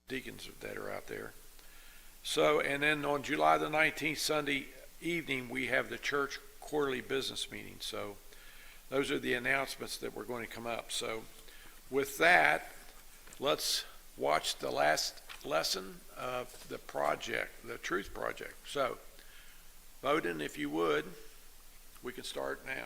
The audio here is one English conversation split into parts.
deacons that are out there. So, and then on July the 19th, Sunday evening, we have the church quarterly business meeting. So those are the announcements that were going to come up. So with that, let's watch the last lesson of the project, the Truth Project. So, Bowden, if you would, we can start now.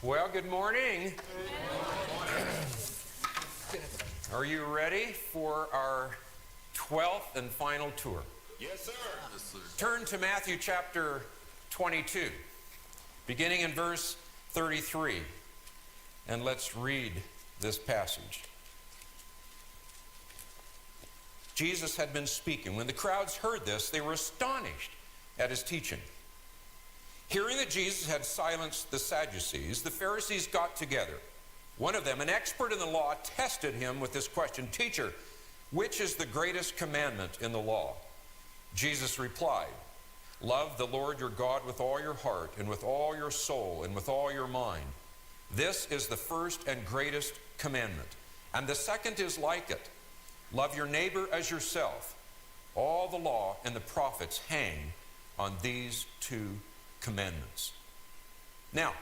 Well, good morning. Are you ready for our 12th and final tour? Yes, sir. Yes, sir. Turn to Matthew chapter 22, beginning in verse 33, and let's read this passage. Jesus had been speaking. When the crowds heard this, they were astonished at his teaching. Hearing that Jesus had silenced the Sadducees, the Pharisees got together. One of them, an expert in the law, tested him with this question, "Teacher, which is the greatest commandment in the law?" Jesus replied, "Love the Lord your God with all your heart and with all your soul and with all your mind. This is the first and greatest commandment. And the second is like it. Love your neighbor as yourself. All the law and the prophets hang on these two commandments." Now,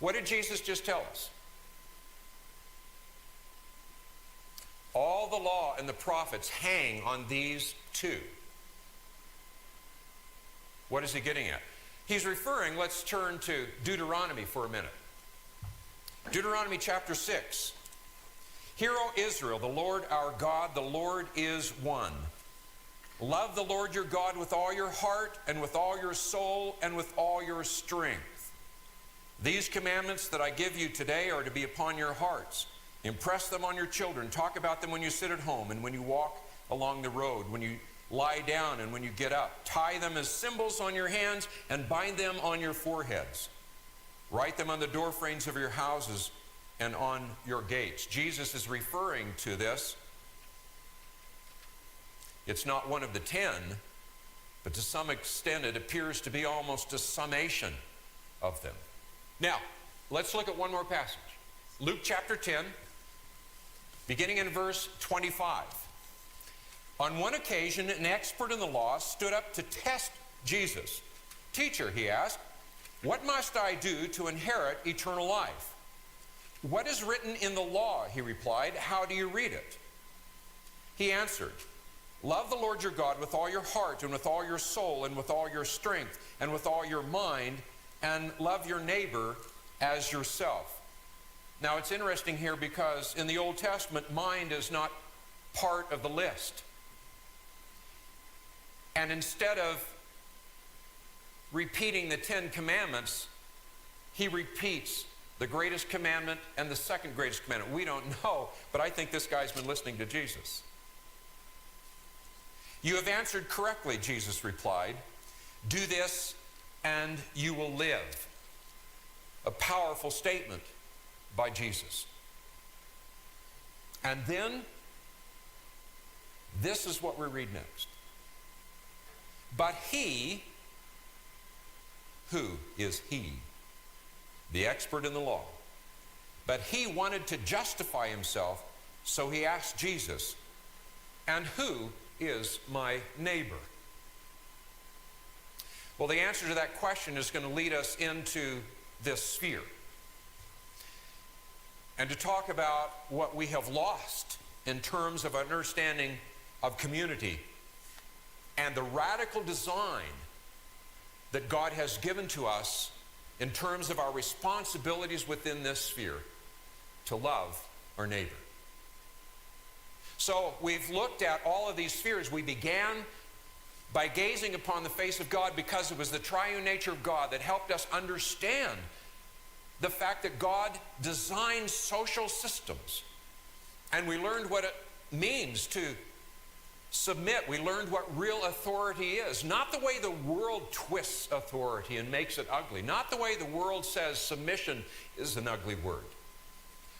what did Jesus just tell us? All the law and the prophets hang on these two. What is he getting at? He's referring, let's turn to Deuteronomy for a minute. Deuteronomy chapter 6. "Hear, O Israel, the Lord our God, the Lord is one. Love the Lord your God with all your heart and with all your soul and with all your strength. These commandments that I give you today are to be upon your hearts. Impress them on your children. Talk about them when you sit at home and when you walk along the road, when you lie down and when you get up. Tie them as symbols on your hands and bind them on your foreheads. Write them on the doorframes of your houses and on your gates." Jesus is referring to this. It's not one of the 10, but to some extent it appears to be almost a summation of them. Now, let's look at one more passage. Luke chapter 10, beginning in verse 25. On one occasion, an expert in the law stood up to test Jesus. "Teacher," he asked, "what must I do to inherit eternal life?" "What is written in the law?" he replied. "How do you read it?" He answered, "Love the Lord your God with all your heart and with all your soul and with all your strength and with all your mind, and love your neighbor as yourself." Now it's interesting here because in the Old Testament, mind is not part of the list. And instead of repeating the 10 commandments, he repeats the greatest commandment and the second greatest commandment. We don't know, but I think this guy's been listening to Jesus. "You have answered correctly," Jesus replied. "Do this and you will live." A powerful statement by Jesus. And then, this is what we read next. "But he," who is he? The expert in the law. "But he wanted to justify himself, so he asked Jesus, 'And who is my neighbor?'" Well, the answer to that question is going to lead us into this sphere and to talk about what we have lost in terms of understanding of community and the radical design that God has given to us in terms of our responsibilities within this sphere to love our neighbor. So we've looked at all of these spheres. We began by gazing upon the face of God because it was the triune nature of God that helped us understand the fact that God designed social systems. And we learned what it means to submit. We learned what real authority is. Not the way the world twists authority and makes it ugly. Not the way the world says submission is an ugly word.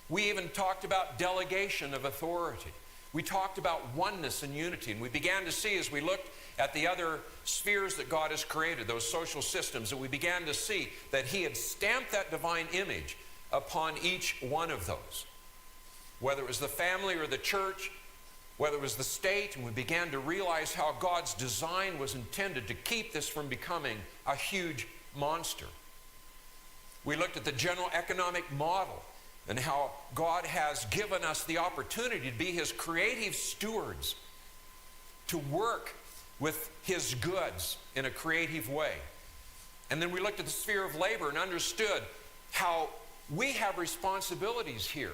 We even talked about delegation of authority. We talked about oneness and unity. And we began to see, as we looked at the other spheres that God has created, those social systems, and we began to see that He had stamped that divine image upon each one of those. Whether it was the family or the church, whether it was the state, and we began to realize how God's design was intended to keep this from becoming a huge monster. We looked at the general economic model and how God has given us the opportunity to be His creative stewards, to work with His goods in a creative way. And then we looked at the sphere of labor and understood how we have responsibilities here,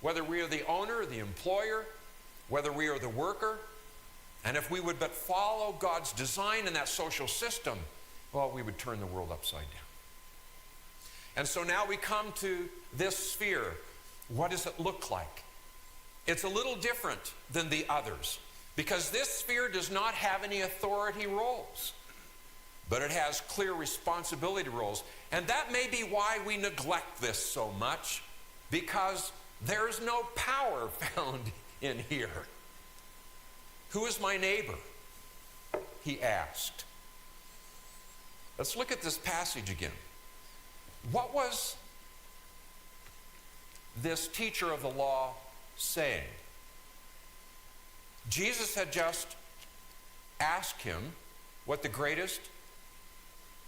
whether we are the owner or the employer, whether we are the worker. And if we would but follow God's design in that social system, well, we would turn the world upside down. And so now we come to this sphere. What does it look like? It's a little different than the others because this sphere does not have any authority roles, but it has clear responsibility roles. And that may be why we neglect this so much, because there's no power found in here. Who is my neighbor? He asked. Let's look at this passage again. What was this teacher of the law saying? Jesus had just asked him what the greatest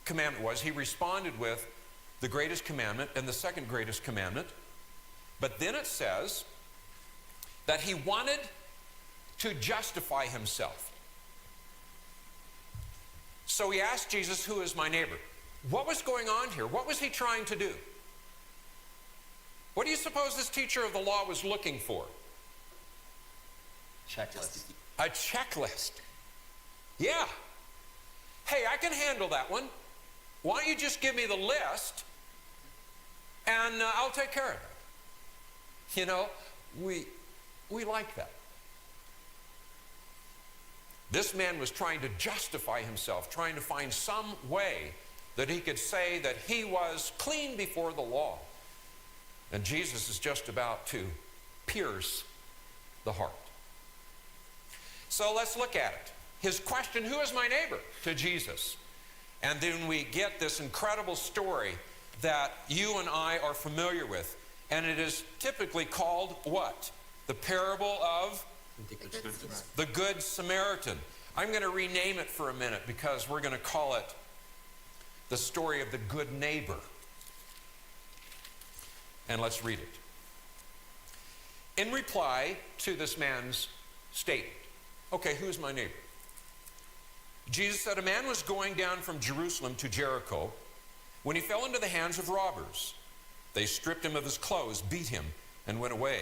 commandment was. He responded with the greatest commandment and the second greatest commandment. But then it says that he wanted to justify himself. So he asked Jesus, who is my neighbor? What was going on here? What was he trying to do? What do you suppose this teacher of the law was looking for? Checklist. A checklist. Yeah. Hey, I can handle that one. Why don't you just give me the list and I'll take care of it. You know, we like that. This man was trying to justify himself, trying to find some way that he could say that he was clean before the law. And Jesus is just about to pierce the heart. So let's look at it. His question, who is my neighbor, to Jesus? And then we get this incredible story that you and I are familiar with. And it is typically called what? The parable of the Good Samaritan. I'm going to rename it for a minute because we're going to call it the story of the good neighbor. And let's read it. In reply to this man's statement, okay, who's my neighbor? Jesus said, a man was going down from Jerusalem to Jericho when he fell into the hands of robbers. They stripped him of his clothes, beat him, and went away,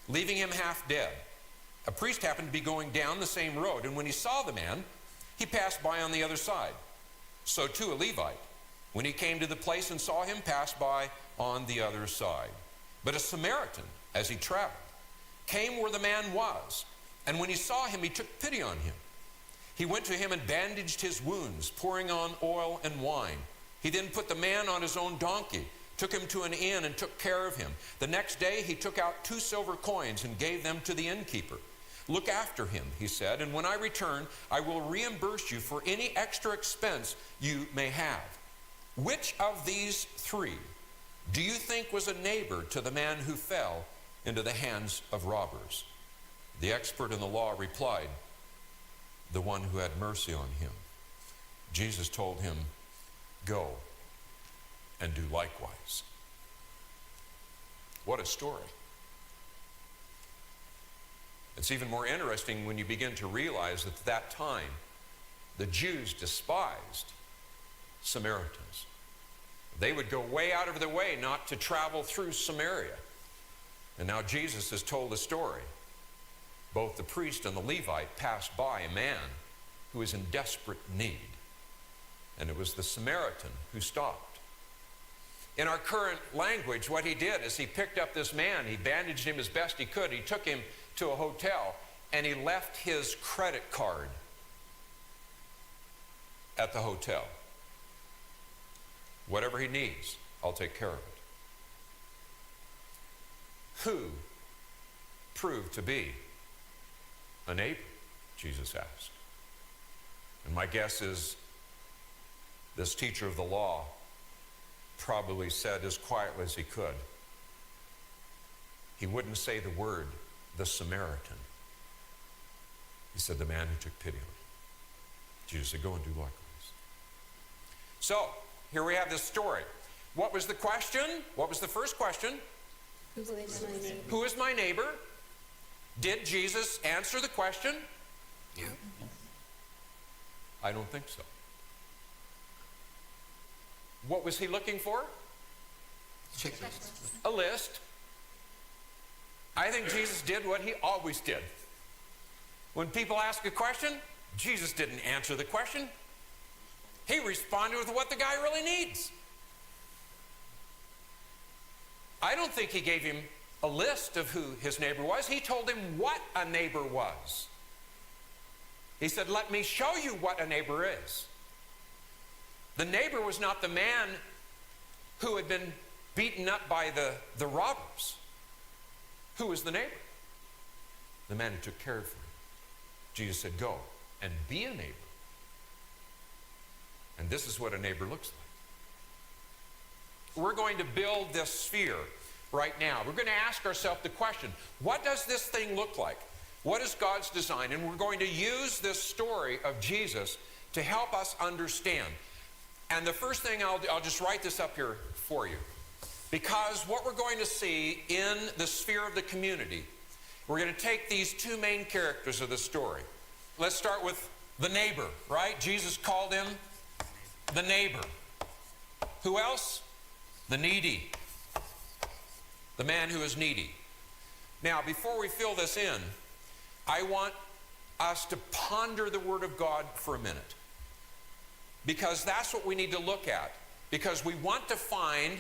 leaving him half dead. A priest happened to be going down the same road, and when he saw the man, he passed by on the other side. So too a Levite, when he came to the place and saw him, passed by on the other side. But a Samaritan, as he traveled, came where the man was, and when he saw him, he took pity on him. He went to him and bandaged his wounds, pouring on oil and wine. He then put the man on his own donkey, took him to an inn, and took care of him. The next day he took out 2 silver coins and gave them to the innkeeper. Look after him, he said, and when I return, I will reimburse you for any extra expense you may have. Which of these 3 do you think was a neighbor to the man who fell into the hands of robbers? The expert in the law replied, the one who had mercy on him. Jesus told him, go and do likewise. What a story. It's even more interesting when you begin to realize that at that time, the Jews despised Samaritans. They would go way out of their way not to travel through Samaria. And now Jesus has told a story. Both the priest and the Levite passed by a man who was in desperate need. And it was the Samaritan who stopped. In our current language, what he did is he picked up this man, he bandaged him as best he could, he took him to a hotel, and he left his credit card at the hotel. Whatever he needs, I'll take care of it. Who proved to be a neighbor? Jesus asked. And my guess is this teacher of the law probably said as quietly as he could, he wouldn't say the word, the Samaritan. He said, the man who took pity on him. Jesus said, go and do likewise. So, here we have this story. What was the question? What was the first question? Who is my neighbor? Who is my neighbor? Did Jesus answer the question? Yeah. I don't think so. What was he looking for? Checklist. A list. I think Jesus did what he always did. When people ask a question, Jesus didn't answer the question. He responded with what the guy really needs. I don't think he gave him a list of who his neighbor was. He told him what a neighbor was. He said, let me show you what a neighbor is. The neighbor was not the man who had been beaten up by the robbers. Who was the neighbor? The man who took care of him. Jesus said, go and be a neighbor. And this is what a neighbor looks like. We're going to build this sphere right now. We're going to ask ourselves the question, what does this thing look like? What is God's design? And we're going to use this story of Jesus to help us understand. And the first thing, I'll just write this up here for you. Because what we're going to see in the sphere of the community, we're going to take these two main characters of the story. Let's start with the neighbor, right? Jesus called him the neighbor. Who else? The needy. The man who is needy. Now, before we fill this in, I want us to ponder the Word of God for a minute. Because that's what we need to look at. Because we want to find,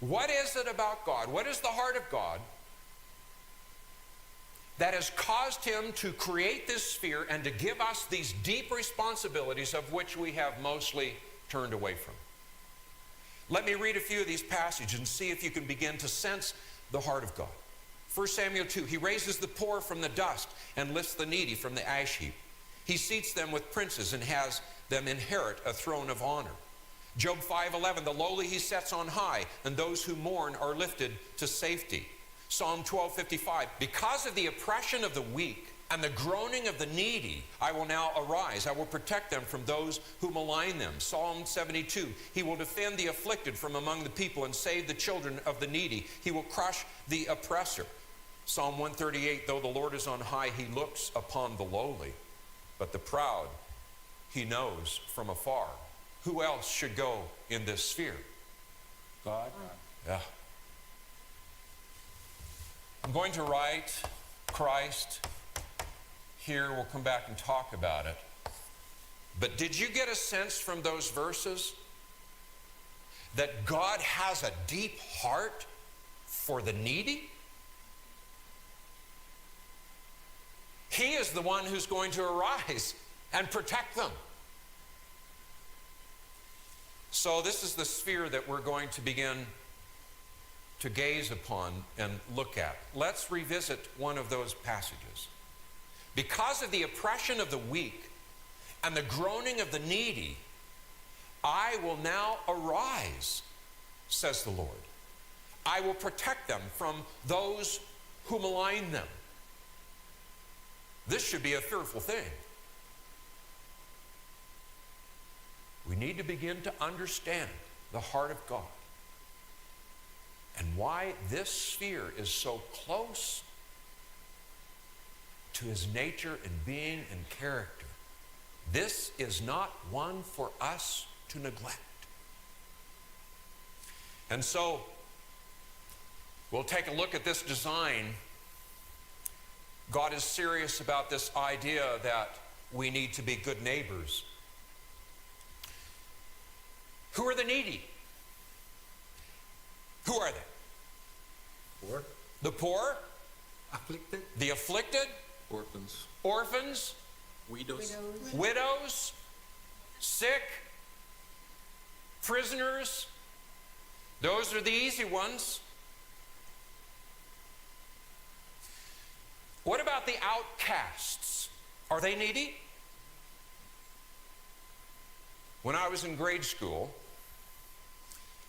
what is it about God? What is the heart of God that has caused him to create this sphere and to give us these deep responsibilities of which we have mostly turned away from? Let me read a few of these passages and see if you can begin to sense the heart of God. 1 Samuel 2, he raises the poor from the dust and lifts the needy from the ash heap. He seats them with princes and has them inherit a throne of honor. Job 5:11, the lowly he sets on high, and those who mourn are lifted to safety. Psalm 12:55, because of the oppression of the weak and the groaning of the needy, I will now arise. I will protect them from those who malign them. Psalm 72, he will defend the afflicted from among the people and save the children of the needy. He will crush the oppressor. Psalm 138, though the Lord is on high, he looks upon the lowly, but the proud he knows from afar. Who else should go in this sphere? God? Yeah. I'm going to write Christ here. We'll come back and talk about it. But did you get a sense from those verses that God has a deep heart for the needy? He is the one who's going to arise and protect them. So this is the sphere that we're going to begin to gaze upon and look at. Let's revisit one of those passages. Because of the oppression of the weak and the groaning of the needy, I will now arise, says the Lord. I will protect them from those who malign them. This should be a fearful thing. We need to begin to understand the heart of God and why this sphere is so close to his nature and being and character. This is not one for us to neglect. And so we'll take a look at this design. God is serious about this idea that we need to be good neighbors. Who are the needy? Who are they? Poor, The poor, afflicted, the afflicted, orphans, orphans, widows, widows, sick, prisoners. Those are the easy ones. What about the outcasts? Are they needy? When I was in grade school,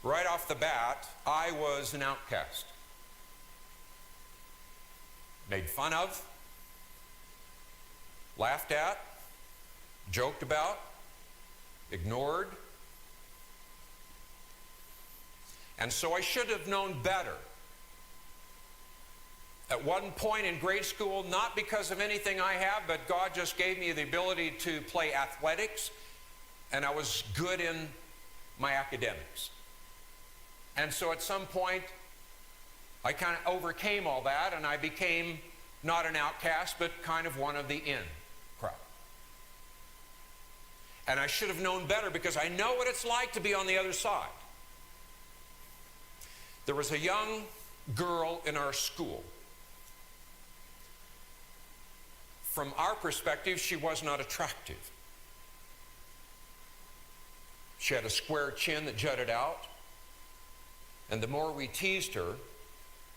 right off the bat, I was an outcast. Made fun of, laughed at, joked about, ignored. And so I should have known better. At one point in grade school, not because of anything I have, but God just gave me the ability to play athletics, and I was good in my academics. And so at some point, I kind of overcame all that, and I became not an outcast, but kind of one of the in crowd. And I should have known better because I know what it's like to be on the other side. There was a young girl in our school. From our perspective, she was not attractive. She had a square chin that jutted out. And the more we teased her,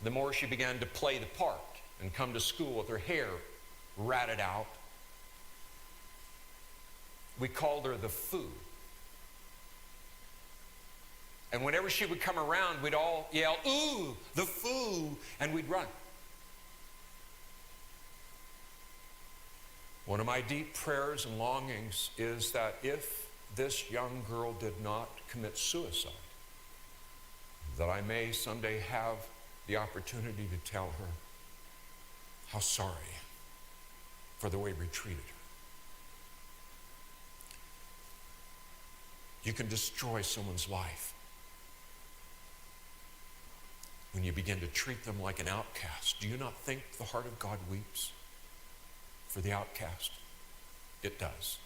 the more she began to play the part and come to school with her hair ratted out. We called her the Foo. And whenever she would come around, we'd all yell, "Ooh, the Foo," and we'd run. One of my deep prayers and longings is that if this young girl did not commit suicide, that I may someday have the opportunity to tell her how sorry for the way we treated her. You can destroy someone's life when you begin to treat them like an outcast. Do you not think the heart of God weeps for the outcast? It does.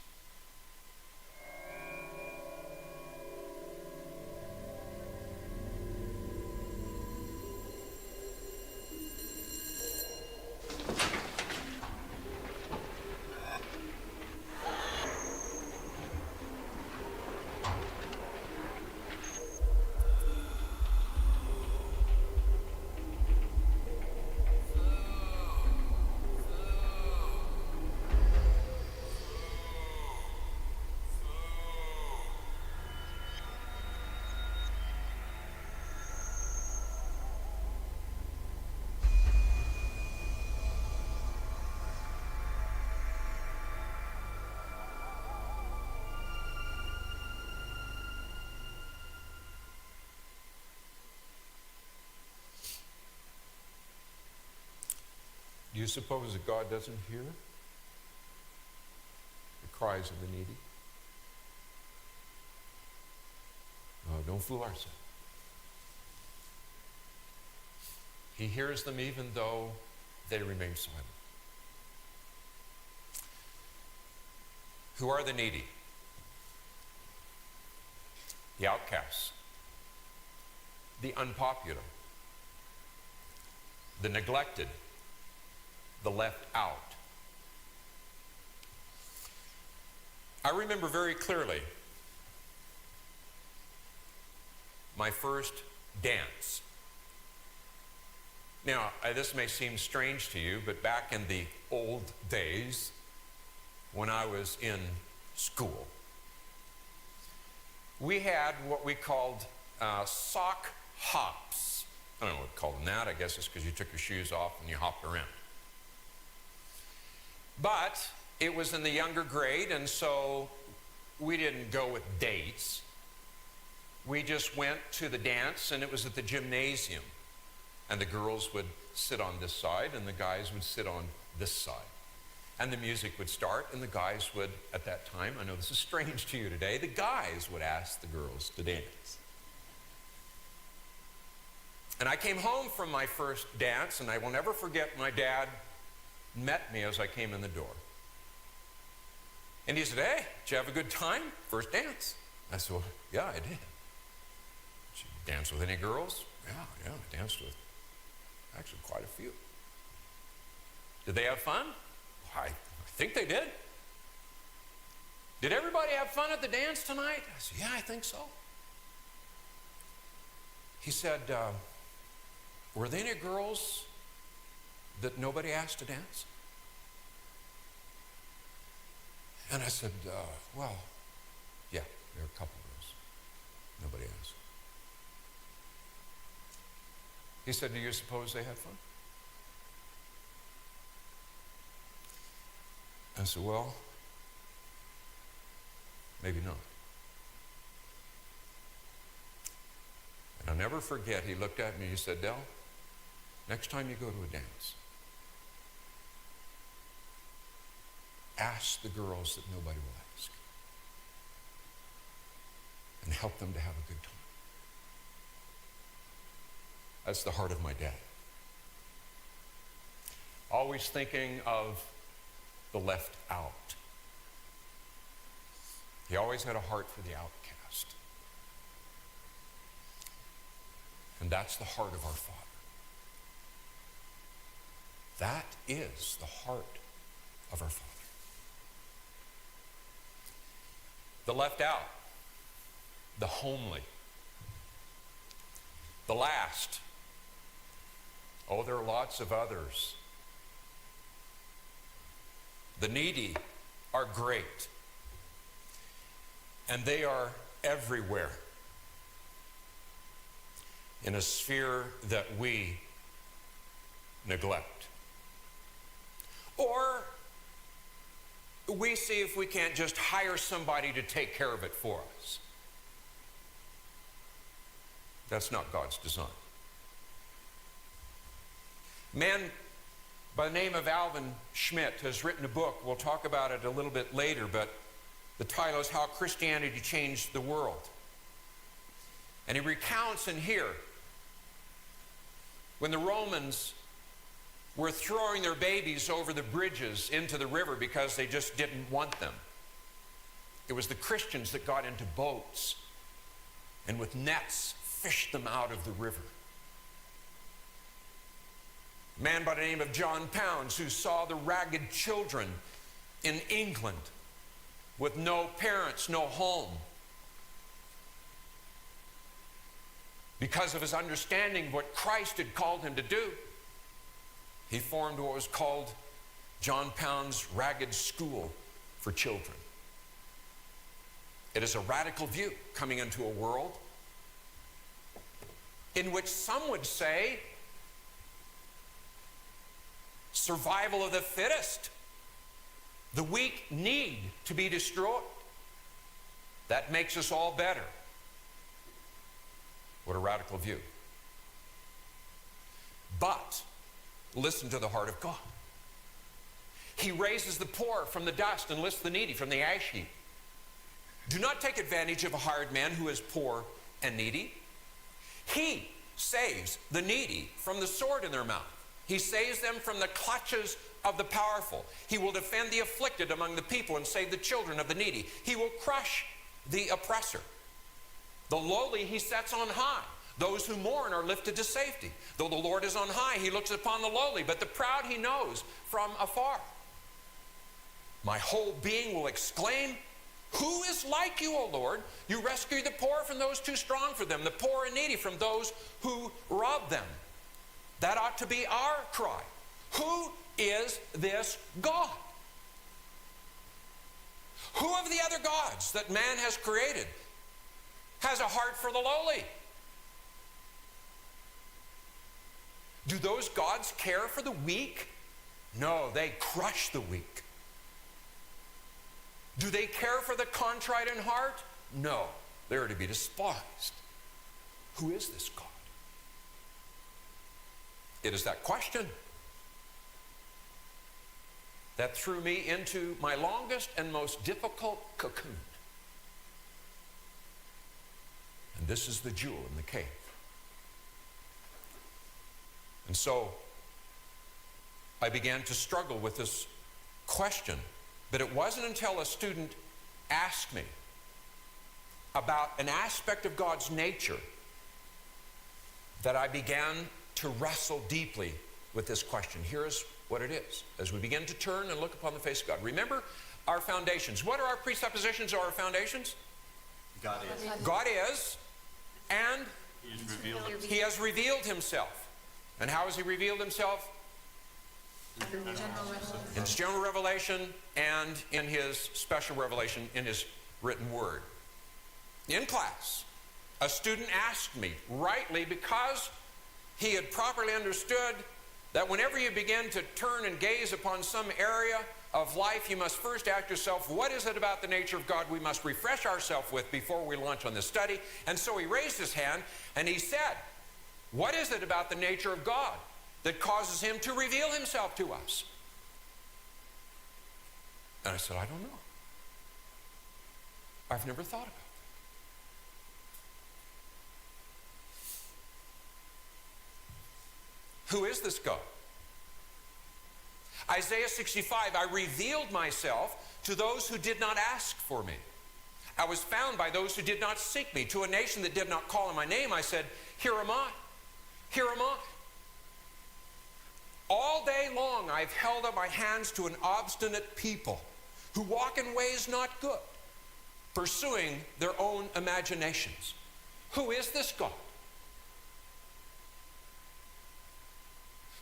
Do you suppose that God doesn't hear the cries of the needy? Oh, don't fool ourselves. He hears them even though they remain silent. Who are the needy? The outcasts, the unpopular, the neglected, the left out. I remember very clearly my first dance. Now, this may seem strange to you, but back in the old days, when I was in school, we had what we called sock hops. I don't know what we called them that. I guess it's because you took your shoes off and you hopped around. But it was in the younger grade, and so we didn't go with dates. We just went to the dance, and it was at the gymnasium. And the girls would sit on this side, and the guys would sit on this side. And the music would start, and the guys would, at that time, I know this is strange to you today, the guys would ask the girls to dance. And I came home from my first dance, and I will never forget my dad met me as I came in the door. And he said, "Hey, did you have a good time? First dance." I said, "Well, yeah, I did." "Did you dance with any girls?" Yeah, I danced with actually quite a few. "Did they have fun?" I think they did." "Did everybody have fun at the dance tonight?" I said, "Yeah, I think so." He said, "Were there any girls that nobody asked to dance?" And I said, "Well, yeah, there are a couple girls. Nobody asked." He said, "Do you suppose they had fun?" I said, "Well, maybe not." And I'll never forget, he looked at me and he said, "Del, next time you go to a dance, ask the girls that nobody will ask, and help them to have a good time." That's the heart of my dad. Always thinking of the left out. He always had a heart for the outcast. And that's the heart of our Father. That is the heart of our Father. The left out, the homely, the last. Oh, there are lots of others. The needy are great, and they are everywhere in a sphere that we neglect. Or we see if we can't just hire somebody to take care of it for us. That's not God's design. A man by the name of Alvin Schmidt has written a book. We'll talk about it a little bit later, but the title is How Christianity Changed the World. And he recounts in here when the Romans were throwing their babies over the bridges into the river because they just didn't want them. It was the Christians that got into boats and with nets fished them out of the river. A man by the name of John Pounds, who saw the ragged children in England with no parents, no home. Because of his understanding of what Christ had called him to do, he formed what was called John Pounds' Ragged School for Children. It is a radical view coming into a world in which some would say survival of the fittest. The weak need to be destroyed. That makes us all better. What a radical view. But listen to the heart of God. He raises the poor from the dust and lifts the needy from the ash heap. Do not take advantage of a hired man who is poor and needy. He saves the needy from the sword in their mouth. He saves them from the clutches of the powerful. He will defend the afflicted among the people and save the children of the needy. He will crush the oppressor. The lowly he sets on high. Those who mourn are lifted to safety. Though the Lord is on high, he looks upon the lowly, but the proud he knows from afar. My whole being will exclaim, who is like you, O Lord? You rescue the poor from those too strong for them, the poor and needy from those who rob them. That ought to be our cry. Who is this God? Who of the other gods that man has created has a heart for the lowly? Do those gods care for the weak? No, they crush the weak. Do they care for the contrite in heart? No, they are to be despised. Who is this God? It is that question that threw me into my longest and most difficult cocoon. And this is the jewel in the cave. And so I began to struggle with this question. But it wasn't until a student asked me about an aspect of God's nature that I began to wrestle deeply with this question. Here is what it is. As we begin to turn and look upon the face of God. Remember our foundations. What are our presuppositions or our foundations? God is. God is, and He is revealed. He has revealed Himself. And how has He revealed Himself? In His general revelation and in His special revelation in His written word. In class, a student asked me, rightly, because he had properly understood that whenever you begin to turn and gaze upon some area of life, you must first ask yourself, what is it about the nature of God we must refresh ourselves with before we launch on this study? And so he raised his hand and he said, what is it about the nature of God that causes Him to reveal Himself to us? And I said, I don't know. I've never thought about it. Who is this God? Isaiah 65, I revealed myself to those who did not ask for me. I was found by those who did not seek me. To a nation that did not call on my name, I said, here am I. Here am I. All day long I've held up my hands to an obstinate people who walk in ways not good, pursuing their own imaginations. Who is this God?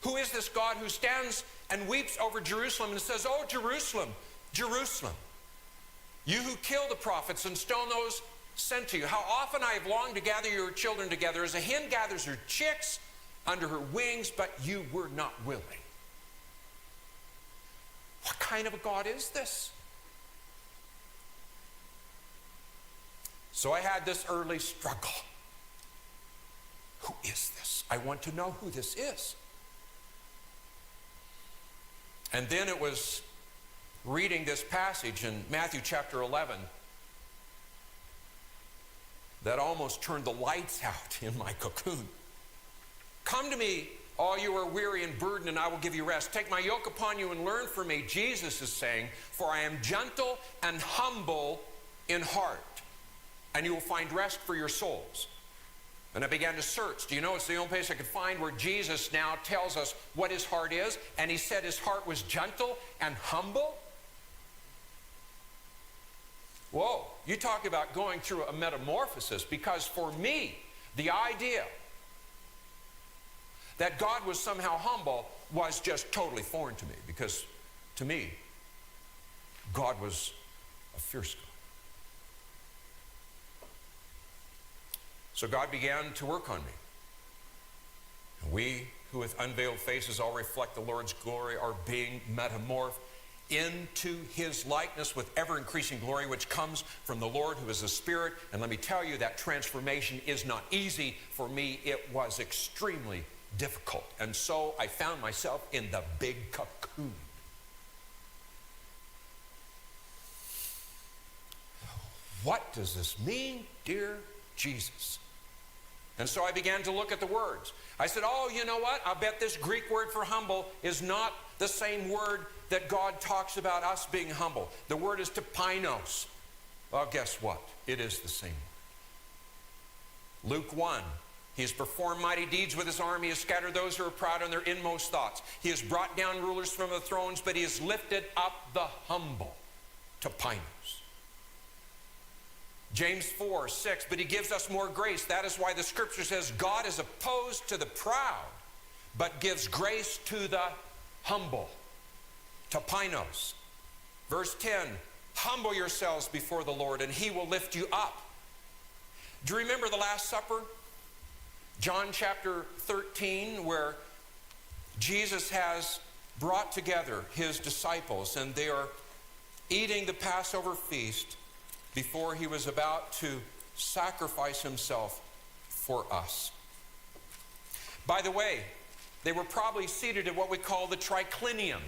Who is this God who stands and weeps over Jerusalem and says, oh, Jerusalem, Jerusalem, you who kill the prophets and stone those sent to you. How often I have longed to gather your children together as a hen gathers her chicks under her wings, but you were not willing. What kind of a God is this? So I had this early struggle. Who is this? I want to know who this is. And then it was reading this passage in Matthew chapter 11 that almost turned the lights out in my cocoon. Come to me, all you are weary and burdened, and I will give you rest. Take my yoke upon you and learn from me, Jesus is saying, for I am gentle and humble in heart, and you will find rest for your souls. And I began to search. Do you know it's the only place I could find where Jesus now tells us what his heart is? And he said his heart was gentle and humble. Whoa, you talk about going through a metamorphosis, because for me, the idea that God was somehow humble was just totally foreign to me, because to me, God was a fierce God. So God began to work on me. And we who with unveiled faces all reflect the Lord's glory are being metamorphed into his likeness with ever-increasing glory, which comes from the Lord who is the Spirit. And let me tell you, that transformation is not easy. For me, it was extremely difficult. And so I found myself in the big cocoon. What does this mean, dear Jesus? And so I began to look at the words. I said, oh, you know what? I bet this Greek word for humble is not the same word that God talks about us being humble. The word is tapainos. Well, guess what? It is the same word. Luke 1. He has performed mighty deeds with his arm. He has scattered those who are proud in their inmost thoughts. He has brought down rulers from the thrones, but he has lifted up the humble. Tapainos. James 4:6, but he gives us more grace. That is why the scripture says God is opposed to the proud, but gives grace to the humble. Tapainos. Verse 10, humble yourselves before the Lord, and he will lift you up. Do you remember the Last Supper? John chapter 13, where Jesus has brought together his disciples, and they are eating the Passover feast before he was about to sacrifice himself for us. By the way, they were probably seated at what we call the triclinium.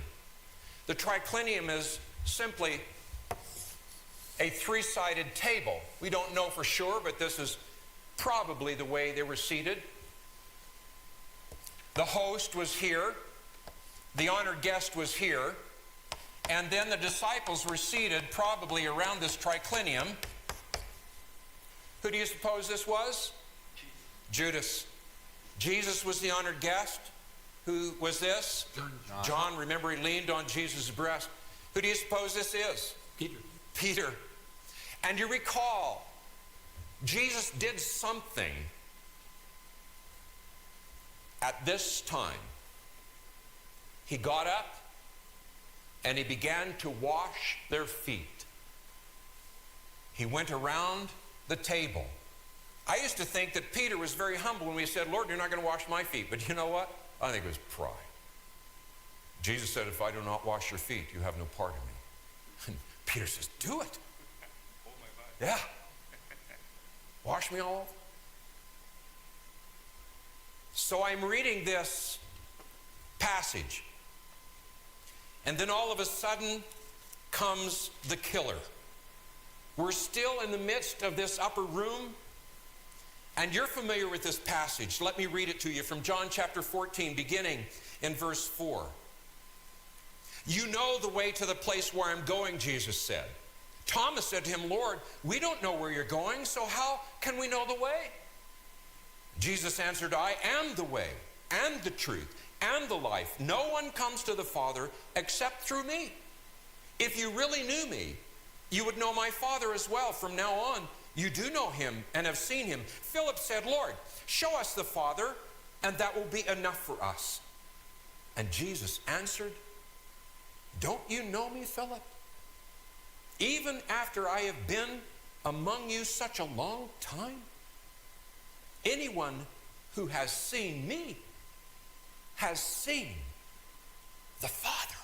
The triclinium is simply a three-sided table. We don't know for sure, but this is probably the way they were seated. The host was here. The honored guest was here. And then the disciples were seated probably around this triclinium. Who do you suppose this was? Judas. Jesus was the honored guest. Who was this? John. Remember, he leaned on Jesus' breast. Who do you suppose this is? Peter. Peter. And you recall, Jesus did something at this time. He got up and he began to wash their feet. He went around the table. I used to think that Peter was very humble when we said, Lord, you're not going to wash my feet. But you know what? I think it was pride. Jesus said, if I do not wash your feet, you have no part in me. And Peter says, do it. Yeah. Wash me all over. So I'm reading this passage. And then all of a sudden comes the killer. We're still in the midst of this upper room. And you're familiar with this passage. Let me read it to you from John chapter 14, beginning in verse 4. You know the way to the place where I'm going, Jesus said. Thomas said to him, Lord, we don't know where you're going, so how can we know the way? Jesus answered, I am the way and the truth and the life. No one comes to the Father except through me. If you really knew me, you would know my Father as well. From now on, you do know him and have seen him. Philip said, Lord, show us the Father, and that will be enough for us. And Jesus answered, don't you know me, Philip? Even after I have been among you such a long time? Anyone who has seen me has seen the Father.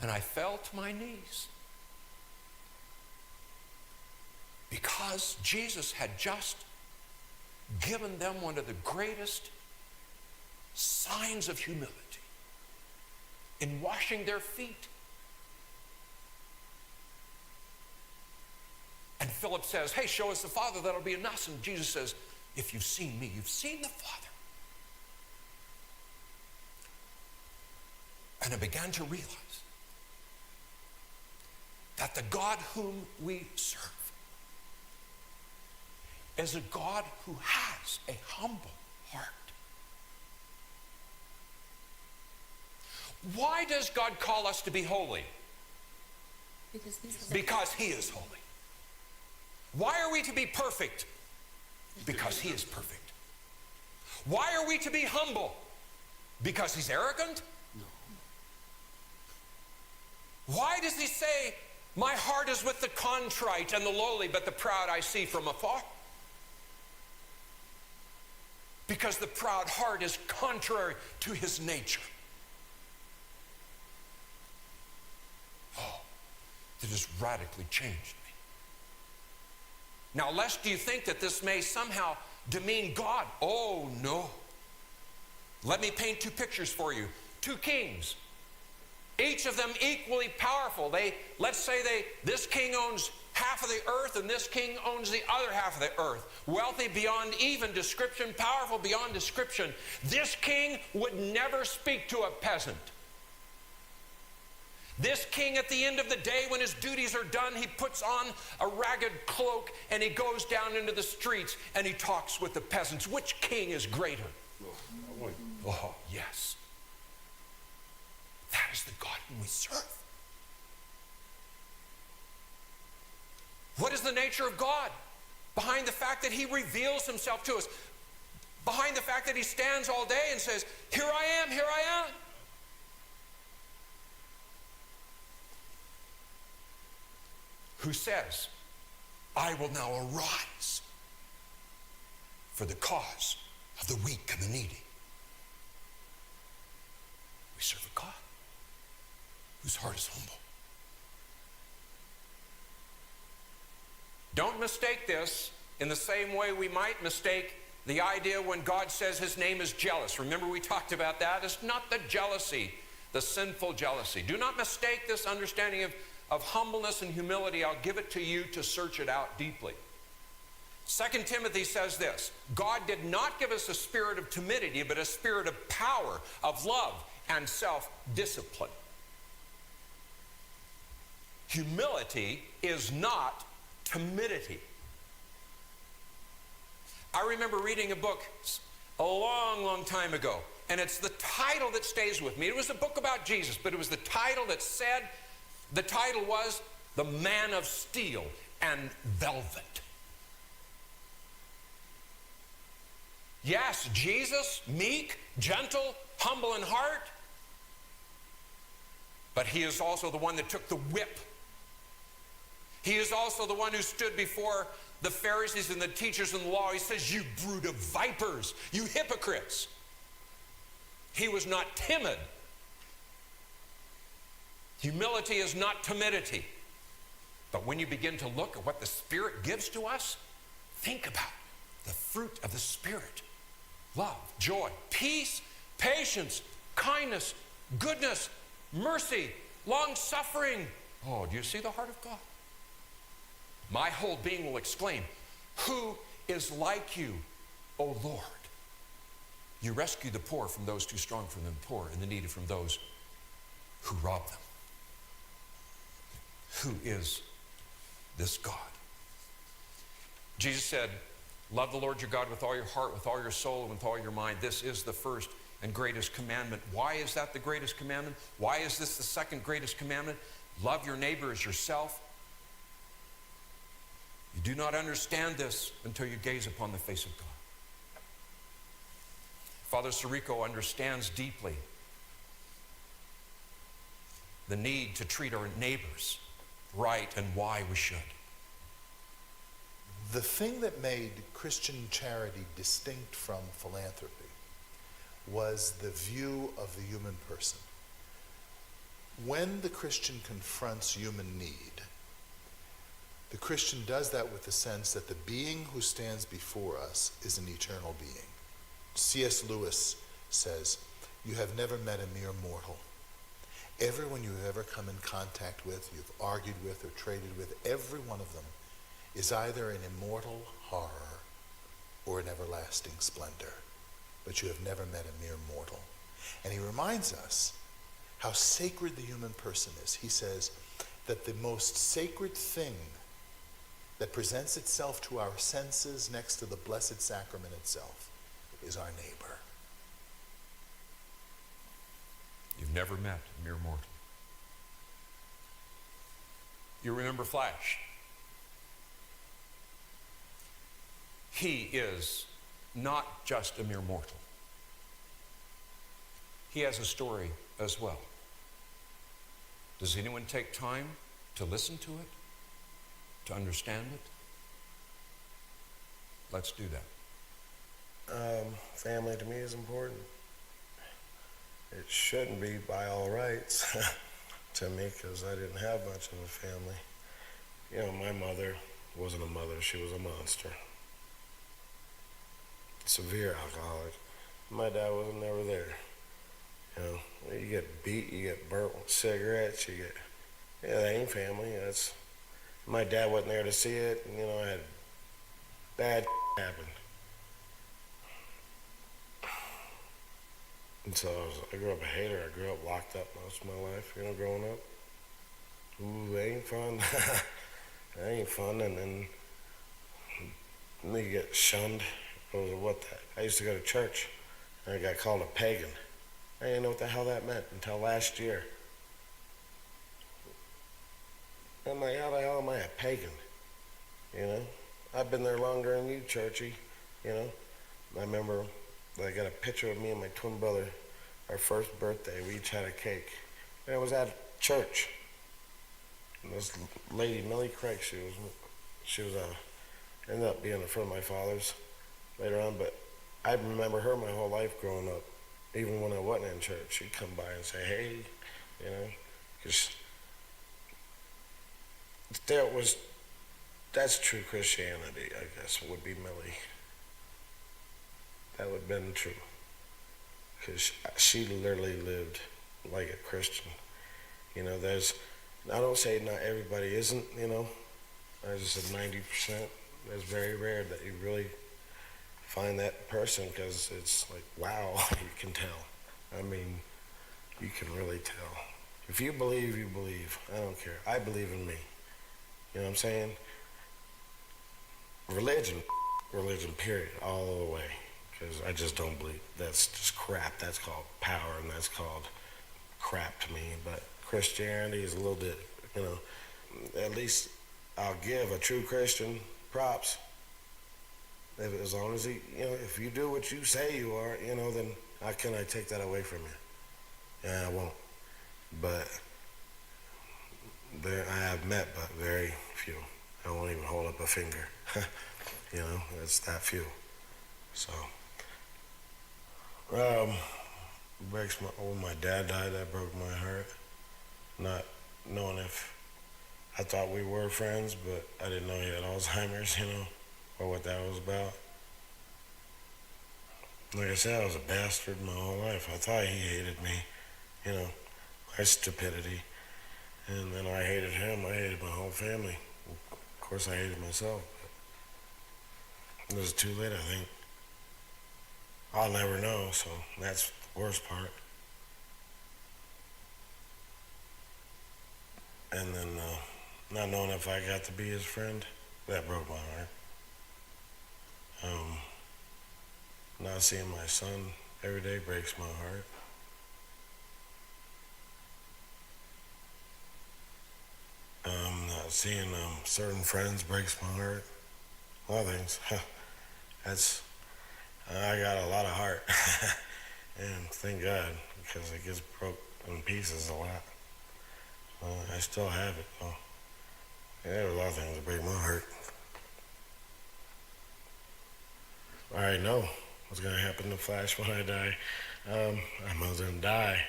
And I fell to my knees because Jesus had just given them one of the greatest signs of humility in washing their feet. And Philip says, hey, show us the Father, that'll be enough. And Jesus says, if you've seen me, you've seen the Father. And I began to realize that the God whom we serve is a God who has a humble heart. Why does God call us to be holy? Because he is holy. Why are we to be perfect? Because he is perfect. Why are we to be humble? Because he's arrogant? Why does he say, my heart is with the contrite and the lowly, but the proud I see from afar? Because the proud heart is contrary to his nature. Oh, it has radically changed me. Now, lest you think that this may somehow demean God. Oh, no. Let me paint two pictures for you. Two kings. Each of them equally powerful. Let's say this king owns half of the earth and this king owns the other half of the earth. Wealthy beyond even description, powerful beyond description. This king would never speak to a peasant. This king, at the end of the day, when his duties are done, he puts on a ragged cloak and he goes down into the streets and he talks with the peasants. Which king is greater? Oh, yes. That is the God whom we serve. What is the nature of God? Behind the fact that he reveals himself to us. Behind the fact that he stands all day and says, here I am, here I am. Who says, I will now arise for the cause of the weak and the needy. We serve a God whose heart is humble. Don't mistake this in the same way we might mistake the idea when God says his name is jealous. Remember we talked about that? It's not the jealousy, the sinful jealousy. Do not mistake this understanding of humbleness and humility. I'll give it to you to search it out deeply. 2 Timothy says this, God did not give us a spirit of timidity, but a spirit of power, of love, and self-discipline. Humility is not timidity. I remember reading a book a long, long time ago, and it's the title that stays with me. It was a book about Jesus, but it was the title that said, the title was The Man of Steel and Velvet. Yes, Jesus, meek, gentle, humble in heart, but he is also the one that took the whip. He is also the one who stood before the Pharisees and the teachers in the law. He says, you brood of vipers, you hypocrites. He was not timid. Humility is not timidity. But when you begin to look at what the Spirit gives to us, think about the fruit of the Spirit. Love, joy, peace, patience, kindness, goodness, mercy, long-suffering. Oh, do you see the heart of God? My whole being will exclaim, who is like you, O Lord? You rescue the poor from those too strong for them, poor and the needy from those who rob them. Who is this God? Jesus said, love the Lord your God with all your heart, with all your soul, and with all your mind. This is the first and greatest commandment. Why is that the greatest commandment? Why is this the second greatest commandment? Love your neighbor as yourself. You do not understand this until you gaze upon the face of God. Father Sirico understands deeply the need to treat our neighbors right and why we should. The thing that made Christian charity distinct from philanthropy was the view of the human person. When the Christian confronts human need, the Christian does that with the sense that the being who stands before us is an eternal being. C.S. Lewis says, you have never met a mere mortal. Everyone you've ever come in contact with, you've argued with or traded with, every one of them is either an immortal horror or an everlasting splendor. But you have never met a mere mortal. And he reminds us how sacred the human person is. He says that the most sacred thing that presents itself to our senses next to the Blessed Sacrament itself is our neighbor. You've never met a mere mortal. You remember Flash. He is not just a mere mortal. He has a story as well. Does anyone take time to listen to it? To understand it? Let's do that. Family to me is important. It shouldn't be by all rights to me because I didn't have much of a family. You know, my mother wasn't a mother, she was a monster. Severe alcoholic. My dad wasn't never there. You know, you get beat, you get burnt with cigarettes, you get, yeah, that ain't family. That's, my dad wasn't there to see it, and, you know, I had bad happen. And so I grew up a hater. I grew up locked up most of my life, you know, growing up. Ooh, that ain't fun. That ain't fun. And then you get shunned. I used to go to church, and I got called a pagan. I didn't know what the hell that meant until last year. I'm like, how the hell am I a pagan? You know? I've been there longer than you, churchy. You know? I remember I got a picture of me and my twin brother, our first birthday. We each had a cake. And it was at church. And this lady, Millie Craig, she was ended up being a friend of my father's later on, but I remember her my whole life growing up. Even when I wasn't in church, she'd come by and say, hey, you know, because that's true Christianity, I guess, would be Millie. That would have been true. Because she literally lived like a Christian. You know, I don't say not everybody isn't, you know. I just said 90%. it's very rare that you really find that person, because it's like, wow, you can tell. I mean, you can really tell. If you believe, you believe. I don't care. I believe in me. You know what I'm saying? Religion, period, all the way. Because I just don't believe. That's just crap. That's called power, and that's called crap to me. But Christianity is a little bit, you know, at least I'll give a true Christian props. As long as he, you know, if you do what you say you are, you know, then how can I take that away from you? Yeah, I won't. But there, I have met but very few. I won't even hold up a finger. You know, it's that few. So, breaks my, when my dad died, that broke my heart. Not knowing if, I thought we were friends, but I didn't know he had Alzheimer's, you know, or what that was about. Like I said, I was a bastard my whole life. I thought he hated me, you know, my stupidity. And then I hated him, I hated my whole family. Of course, I hated myself. But it was too late, I think. I'll never know, so that's the worst part. And then not knowing if I got to be his friend, that broke my heart. Not seeing my son every day breaks my heart. Not seeing certain friends breaks my heart. A lot of things. I got a lot of heart. And thank God, because it gets broke in pieces a lot. I still have it, though. Yeah, there are a lot of things that break my heart. I already know what's going to happen to Flash when I die. I'm going to die.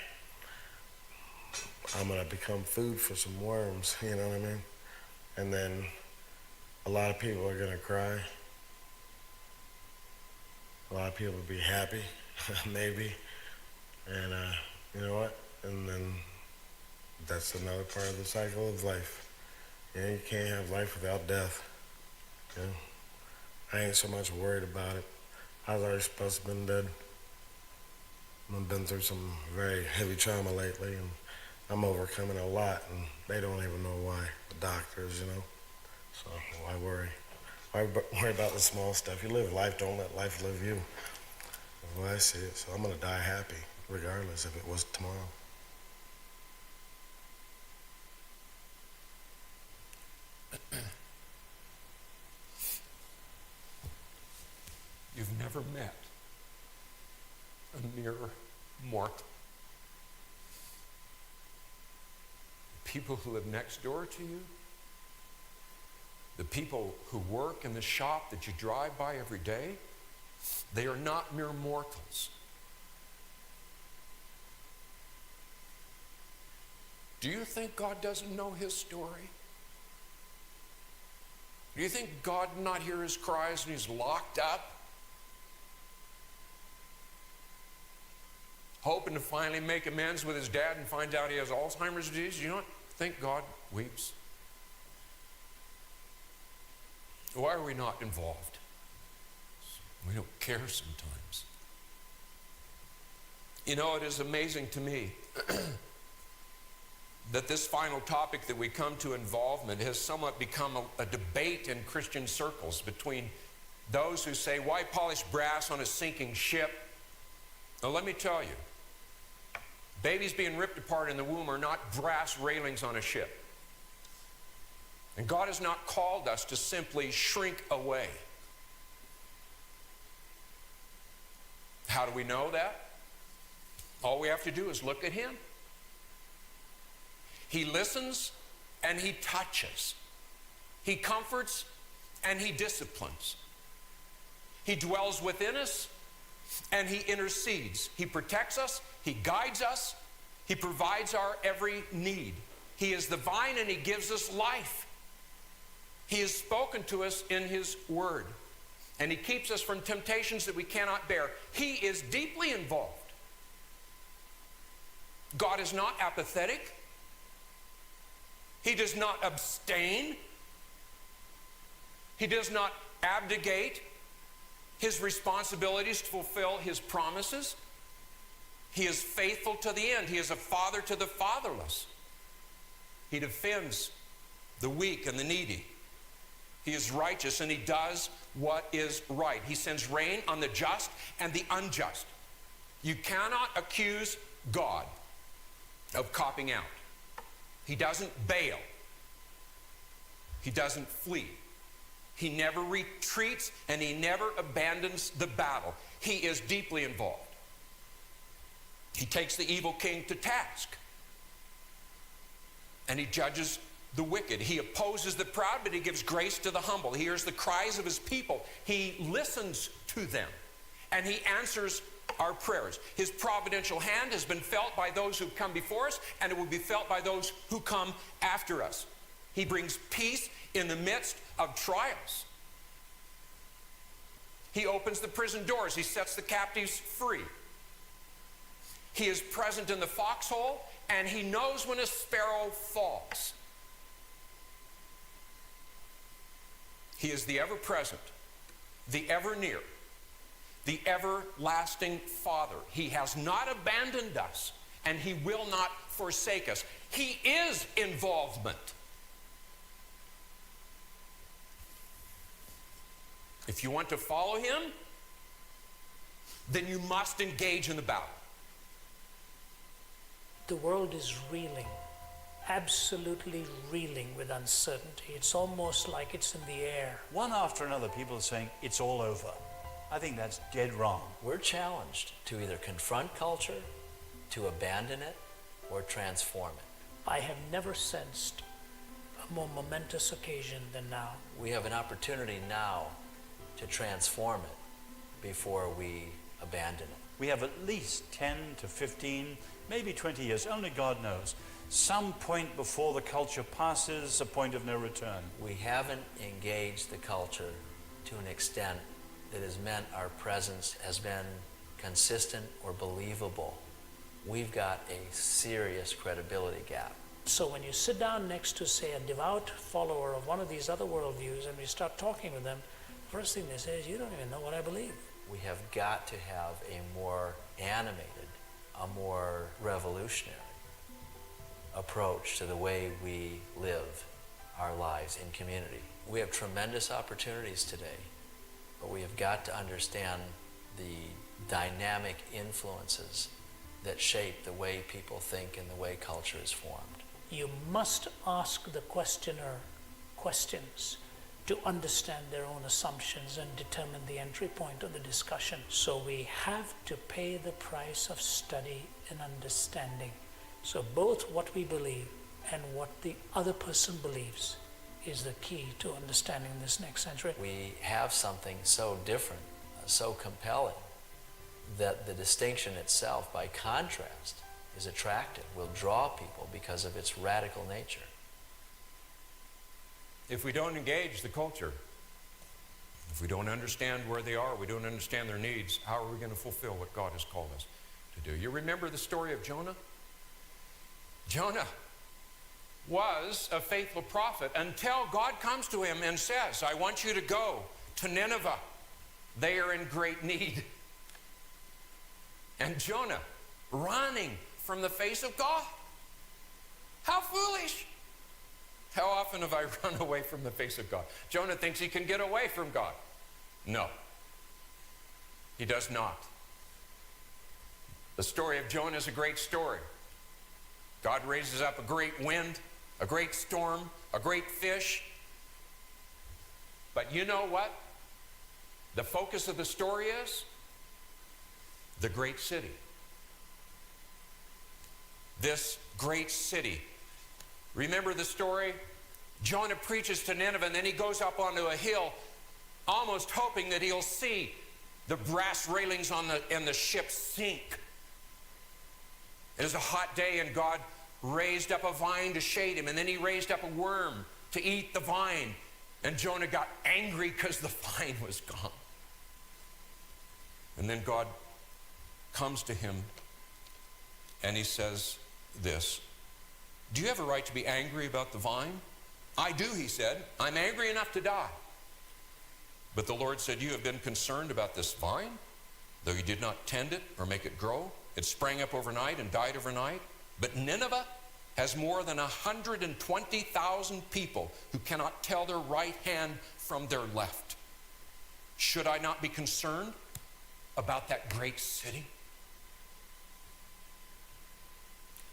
I'm going to become food for some worms, you know what I mean? And then a lot of people are going to cry. A lot of people will be happy, maybe. And you know what? And then that's another part of the cycle of life. You know, you can't have life without death. You know? I ain't so much worried about it. I was already supposed to have been dead. I've been through some very heavy trauma lately, and I'm overcoming a lot, and they don't even know why, the doctors, you know. So why worry? Why worry about the small stuff? You live life, don't let life live you. That's the way I see it. So I'm going to die happy, regardless if it was tomorrow. You've never met a mere mortal. People who live next door to you, the people who work in the shop that you drive by every day, they are not mere mortals. Do you think God doesn't know his story? Do you think God did not hear his cries and he's locked up? Hoping to finally make amends with his dad and find out he has Alzheimer's disease? You don't think God weeps? Why are we not involved? We don't care sometimes. You know, it is amazing to me that this final topic that we come to, involvement, has somewhat become a debate in Christian circles between those who say, why polish brass on a sinking ship? Now let me tell you, babies being ripped apart in the womb are not brass railings on a ship. And God has not called us to simply shrink away. How do we know that? All we have to do is look at him. He listens and he touches. He comforts and he disciplines. He dwells within us and he intercedes. He protects us, he guides us, he provides our every need. He is the vine and he gives us life. He has spoken to us in his word, and he keeps us from temptations that we cannot bear. He is deeply involved. God is not apathetic. He does not abstain. He does not abdicate his responsibilities to fulfill his promises. He is faithful to the end. He is a father to the fatherless. He defends the weak and the needy. He is righteous and he does what is right. He sends rain on the just and the unjust. You cannot accuse God of copping out. He doesn't bail. He doesn't flee. He never retreats and he never abandons the battle. He is deeply involved. He takes the evil king to task and he judges the wicked. He opposes the proud, but he gives grace to the humble. He hears the cries of his people. He listens to them and he answers our prayers. His providential hand has been felt by those who come before us, and it will be felt by those who come after us. He brings peace in the midst of trials. He opens the prison doors. He sets the captives free. He is present in the foxhole, and he knows when a sparrow falls. He is the ever-present, the ever-near, the everlasting Father. He has not abandoned us, and he will not forsake us. He is involvement. If you want to follow him, then you must engage in the battle. The world is reeling, absolutely reeling with uncertainty. It's almost like it's in the air. One after another, people are saying it's all over. I think that's dead wrong. We're challenged to either confront culture, to abandon it, or transform it. I have never sensed a more momentous occasion than now. We have an opportunity now to transform it before we abandon it. We have at least 10 to 15, maybe 20 years, only God knows, some point before the culture passes a point of no return. We haven't engaged the culture to an extent that has meant our presence has been consistent or believable. We've got a serious credibility gap. So when you sit down next to, say, a devout follower of one of these other worldviews and we start talking with them, the first thing they say is, you don't even know what I believe. We have got to have a more animated, a more revolutionary approach to the way we live our lives in community. We have tremendous opportunities today, but we have got to understand the dynamic influences that shape the way people think and the way culture is formed. You must ask the questioner questions to understand their own assumptions and determine the entry point of the discussion. So we have to pay the price of study and understanding. So both what we believe and what the other person believes is the key to understanding this next century. We have something so different, so compelling, that the distinction itself, by contrast, is attractive, will draw people because of its radical nature. If we don't engage the culture, if we don't understand where they are, we don't understand their needs, how are we going to fulfill what God has called us to do? You remember the story of Jonah? Jonah was a faithful prophet until God comes to him and says, I want you to go to Nineveh. They are in great need. And Jonah running from the face of God. How foolish! How often have I run away from the face of God? Jonah thinks he can get away from God. No, he does not. The story of Jonah is a great story. God raises up a great wind, a great storm, a great fish. But you know what? The focus of the story is the great city. This great city. Remember the story? Jonah preaches to Nineveh, and then he goes up onto a hill, almost hoping that he'll see the brass railings on the ship sink. It was a hot day, and God raised up a vine to shade him, and then he raised up a worm to eat the vine. And Jonah got angry because the vine was gone. And then God comes to him, and he says this, do you have a right to be angry about the vine? I do, he said. I'm angry enough to die. But the Lord said, you have been concerned about this vine, though you did not tend it or make it grow. It sprang up overnight and died overnight. But Nineveh has more than 120,000 people who cannot tell their right hand from their left. Should I not be concerned about that great city?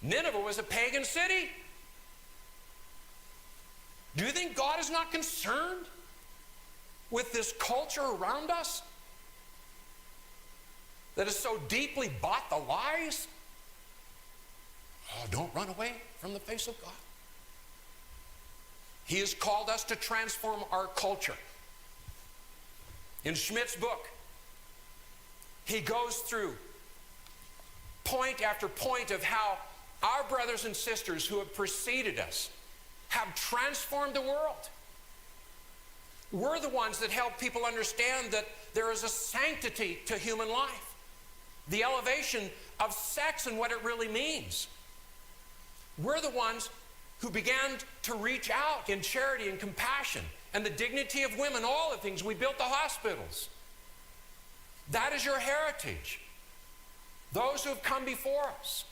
Nineveh was a pagan city. Do you think God is not concerned with this culture around us that has so deeply bought the lies? Oh, don't run away from the face of God. He has called us to transform our culture. In Schmidt's book, he goes through point after point of how our brothers and sisters who have preceded us have transformed the world. We're the ones that help people understand that there is a sanctity to human life, the elevation of sex and what it really means. We're the ones who began to reach out in charity and compassion and the dignity of women, all the things. We built the hospitals. That is your heritage. Those who have come before us.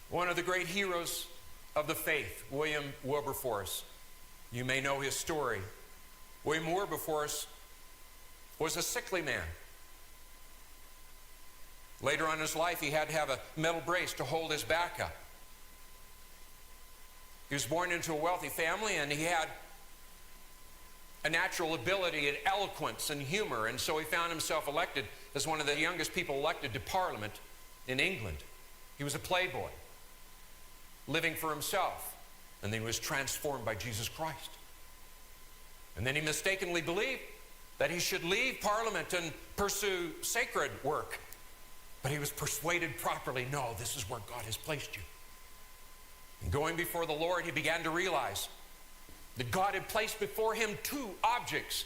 One of the great heroes of the faith, William Wilberforce. You may know his story. William Wilberforce was a sickly man. Later on in his life, he had to have a metal brace to hold his back up. He was born into a wealthy family, and he had a natural ability at eloquence and humor, and so he found himself elected as one of the youngest people elected to Parliament in England. He was a playboy, living for himself, and then he was transformed by Jesus Christ. And then he mistakenly believed that he should leave Parliament and pursue sacred work. But he was persuaded properly, no, this is where God has placed you. And going before the Lord, he began to realize that God had placed before him two objects,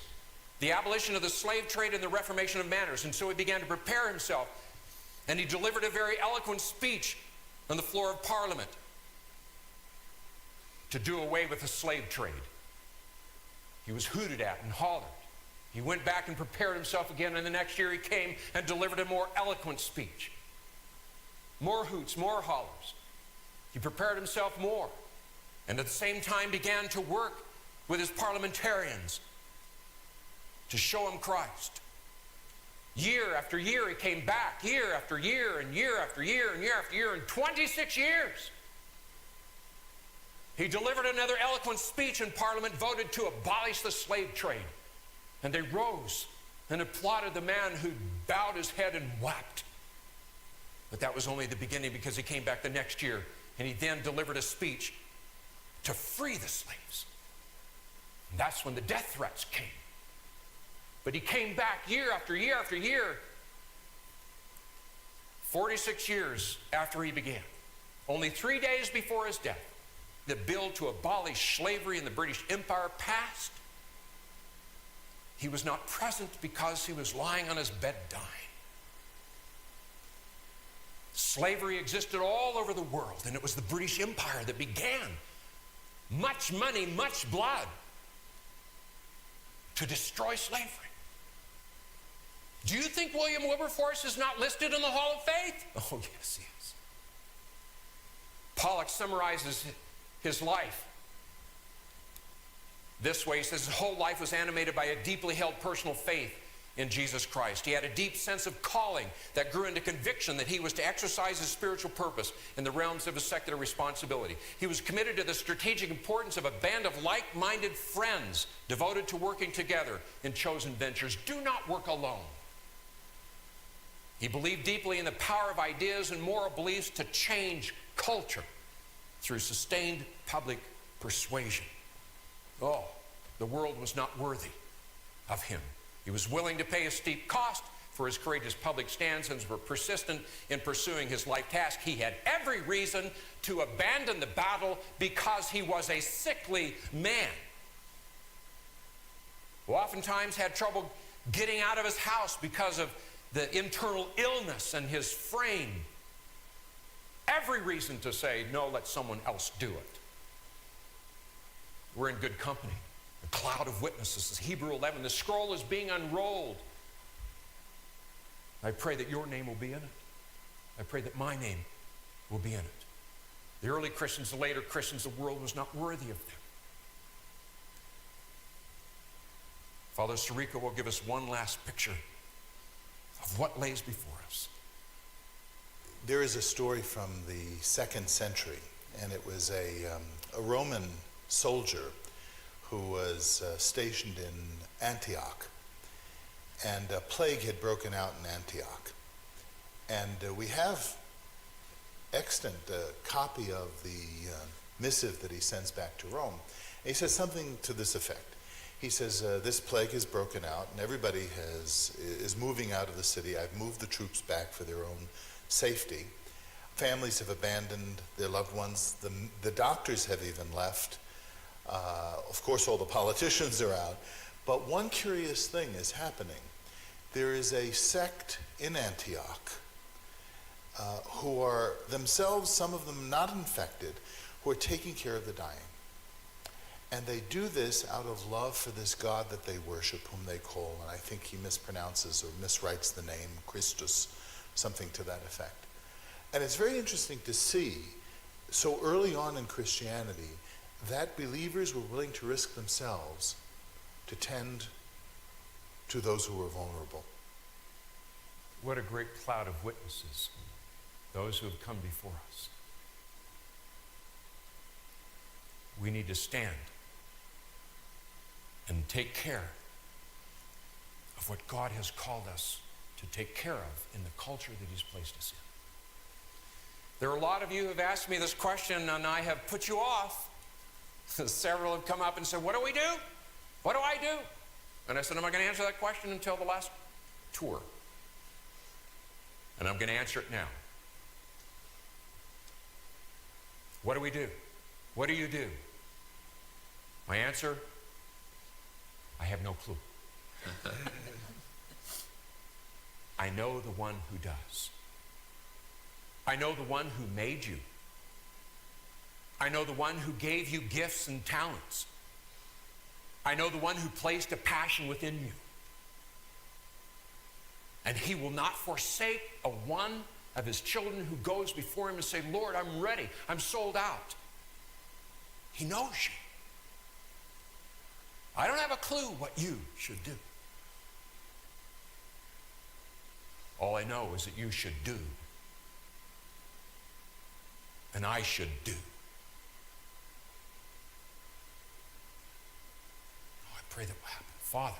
the abolition of the slave trade and the reformation of manners. And so he began to prepare himself, and he delivered a very eloquent speech on the floor of Parliament to do away with the slave trade. He was hooted at and hollered. He went back and prepared himself again, and the next year he came and delivered a more eloquent speech. More hoots, more hollers. He prepared himself more, and at the same time began to work with his parliamentarians to show him Christ. Year after year he came back, year after year and year after year and year after year, and 26 years. He delivered another eloquent speech, and Parliament voted to abolish the slave trade. And they rose and applauded the man who bowed his head and wept. But that was only the beginning, because he came back the next year, and he then delivered a speech to free the slaves. And that's when the death threats came. But he came back year after year after year, 46 years after he began. Only 3 days before his death, the bill to abolish slavery in the British Empire passed. He was not present because he was lying on his bed dying. Slavery existed all over the world, and it was the British Empire that began. Much money, much blood to destroy slavery. Do you think William Wilberforce is not listed in the Hall of Faith? Oh, yes, he is. Pollock summarizes his life this way. He says his whole life was animated by a deeply held personal faith in Jesus Christ. He had a deep sense of calling that grew into conviction that he was to exercise his spiritual purpose in the realms of his secular responsibility. He was committed to the strategic importance of a band of like-minded friends devoted to working together in chosen ventures. Do not work alone. He believed deeply in the power of ideas and moral beliefs to change culture through sustained public persuasion. Oh, the world was not worthy of him. He was willing to pay a steep cost for his courageous public stance and was persistent in pursuing his life task. He had every reason to abandon the battle because he was a sickly man, who oftentimes had trouble getting out of his house because of the internal illness in his frame. Every reason to say, no, let someone else do it. We're in good company. The cloud of witnesses is Hebrew 11. The scroll is being unrolled. I pray that your name will be in it. I pray that my name will be in it. The early Christians, the later Christians, the world was not worthy of them. Father Sirico will give us one last picture of what lays before us. There is a story from the 2nd century, and it was a Roman soldier who was stationed in Antioch, and a plague had broken out in Antioch. And we have extant a copy of the missive that he sends back to Rome. And he says something to this effect. He says, this plague has broken out, and everybody is moving out of the city. I've moved the troops back for their own safety. Families have abandoned their loved ones. The doctors have even left. Of course, all the politicians are out. But one curious thing is happening. There is a sect in Antioch who are themselves, some of them not infected, who are taking care of the dying. And they do this out of love for this God that they worship, whom they call, and I think he mispronounces or miswrites the name, Christus, something to that effect. And it's very interesting to see, so early on in Christianity, that believers were willing to risk themselves to tend to those who were vulnerable. What a great cloud of witnesses, those who have come before us. We need to stand and take care of what God has called us to take care of in the culture that he's placed us in. There are a lot of you who have asked me this question, and I have put you off. Several have come up and said, what do we do? What do I do? And I said, I'm not going to answer that question until the last tour. And I'm going to answer it now. What do we do? What do you do? My answer, I have no clue. I know the one who does. I know the one who made you. I know the one who gave you gifts and talents. I know the one who placed a passion within you. And he will not forsake a one of his children who goes before him and say, Lord, I'm ready. I'm sold out. He knows you. I don't have a clue what you should do. All I know is that you should do. And I should do. Oh, I pray that will happen. Father,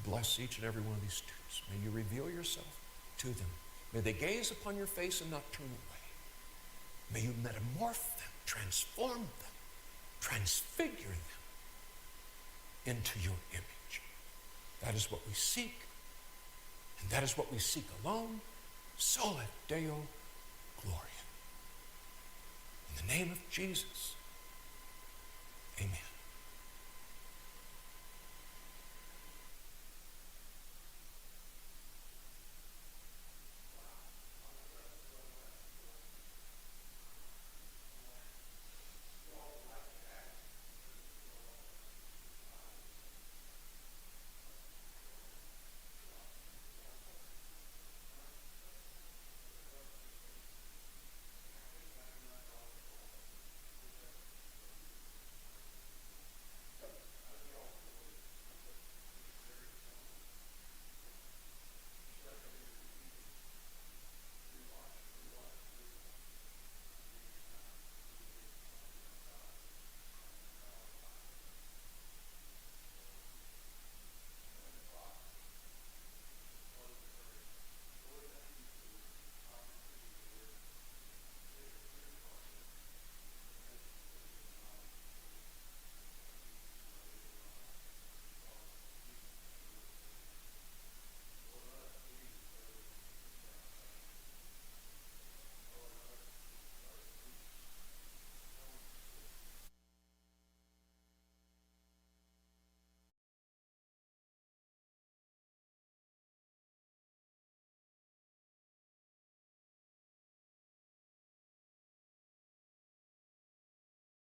bless each and every one of these students. May you reveal yourself to them. May they gaze upon your face and not turn away. May you metamorph them, transform them, transfigure them into your image. That is what we seek. And that is what we seek alone. Sole Deo Gloria. In the name of Jesus, amen.